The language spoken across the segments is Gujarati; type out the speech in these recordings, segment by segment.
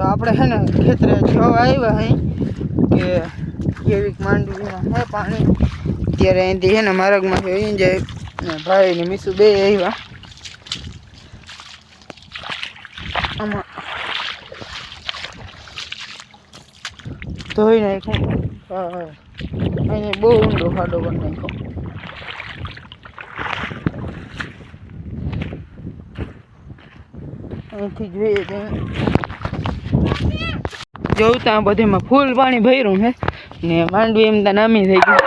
આપણે છે ને ખેતરે જોવા આવ્યા હઈ કે કેવીક માંડવીમાં હે પાણી ત્યારે અહીંથી છે ને માર્ગમાંથી અહીં જાય ને ભાઈ ને મીસુ બે આવ્યા આમાં ધોઈ નાખ્યું અહીંયા બહુ ઊંડો ખાડો કરી નાખ્યો અહીંથી જોઈએ જોતા બધીમાં ફૂલ પાણી ભર્યું હે ને માંડવી એમ ત્યાં નામી થઈ ગઈ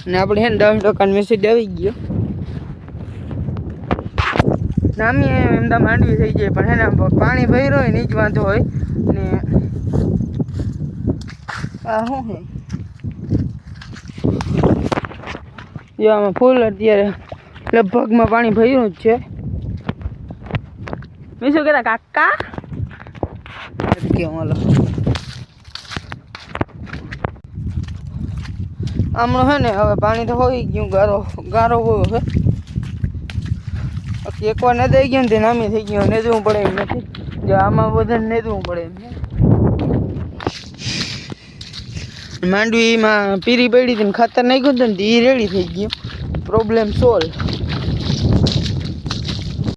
ને આપણે હે ને 10% મેસેજ આવી ગયો નામી એમ ત્યાં માંડવી થઈ જાય પણ હે ને પાણી ભર્યું હોય ને જ વાંધો હોય ને આ શું હે જો આમાં ફૂલ અત્યારે લગભગમાં પાણી ભર્યું જ છે મેં શું કહેતા કાકા કેમ હાલો આમણો હે ને હવે પાણી તો હોઈ ગયું ગારો હોયો છે બાકી એકવાર નદાઈ ગયો ને તે નામી થઈ ગયો નેદવું પડે એમ નથી જો આમાં બધાને નેદવું પડે એમ છે માંડવીમાં પીરી પડી હતી ને ખાતર નાખ્યું હતું ને એ રેડી થઈ ગયું પ્રોબ્લેમ સોલ્વ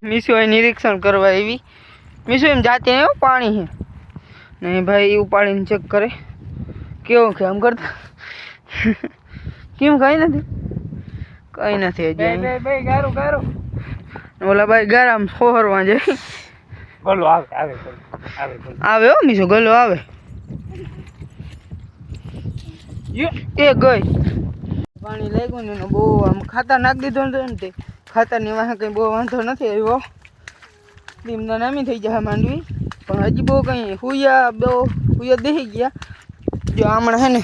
મીસુ અહીં નિરીક્ષણ કરવા આવી મીસુ એમ જાતે આવ્યો પાણી છે નહીં ભાઈ ઉપાડીને ચેક કરે કેવું કે આમ કરતા કેમ કઈ નથી હજી ગારું ગારું ઓલા ભાઈ ગારામ સોહરવા જાય ગલો આવે હો મીસુ ગલો આવે એ ગઈ પાણી લાગ્યું ને બહુ આમ ખાતર નાખી દીધું ને તે ખાતરની વાહે કંઈ બહુ વાંધો નથી આવ્યો દીમના નામી થઈ જાય માંડવી પણ હજી બહુ કંઈ હુયા દેહી ગયા જો હમણાં હે ને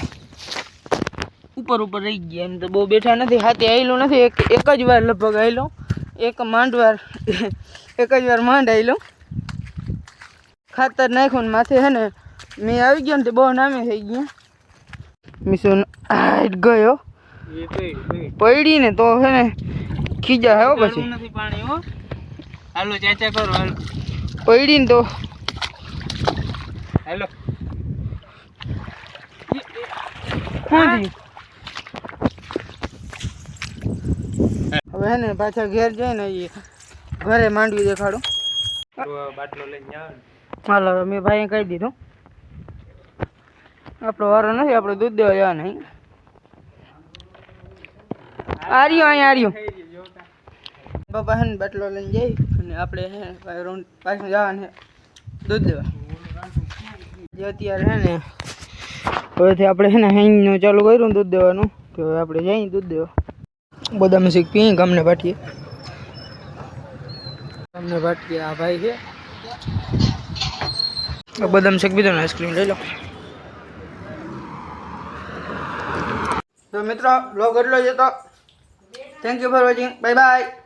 ઉપર રહી ગયા એમ તો બહુ બેઠા નથી હાથે આવેલું નથી એક જ વાર લગભગ આવેલો એક જ વાર માંડ આવેલો ખાતર નાખ્યું ને માથે હે ને મેં આવી ગયો ને તે બહુ નામી થઈ ગયા મીસુ ગયો પડી ને તો હે ને ખીજા હે પછી નથી પાણી હો હાલો ચાચા કરો હાલો પડી ને તો હાલો હવે હે ને પાછા ઘેર જઈને ઘરે માંડવી દેખાડો બાટલો લઈને જાવ હાલો મેં ભાઈ કહી દીધું આપણો વારો નથી આપણે દૂધ દેવા જવા નહીં આર્યો બાપા હે ને બાટલો લઈને જઈ અને આપણે હે પાછું જવાનું દૂધ દેવા જે અત્યારે હે ને હવેથી આપણે હે ને હેંગનું ચાલુ કર્યું દૂધ દેવાનું કે હવે આપણે જઈએ દૂધ દેવા બદામ શેક પીએ ગામને ભાટીએ આ ભાઈ છે બદામ શેક પીધો ને આઈસ્ક્રીમ લઈ લો તો મિત્રો બ્લોગ એટલો જ હતો thank you for watching bye bye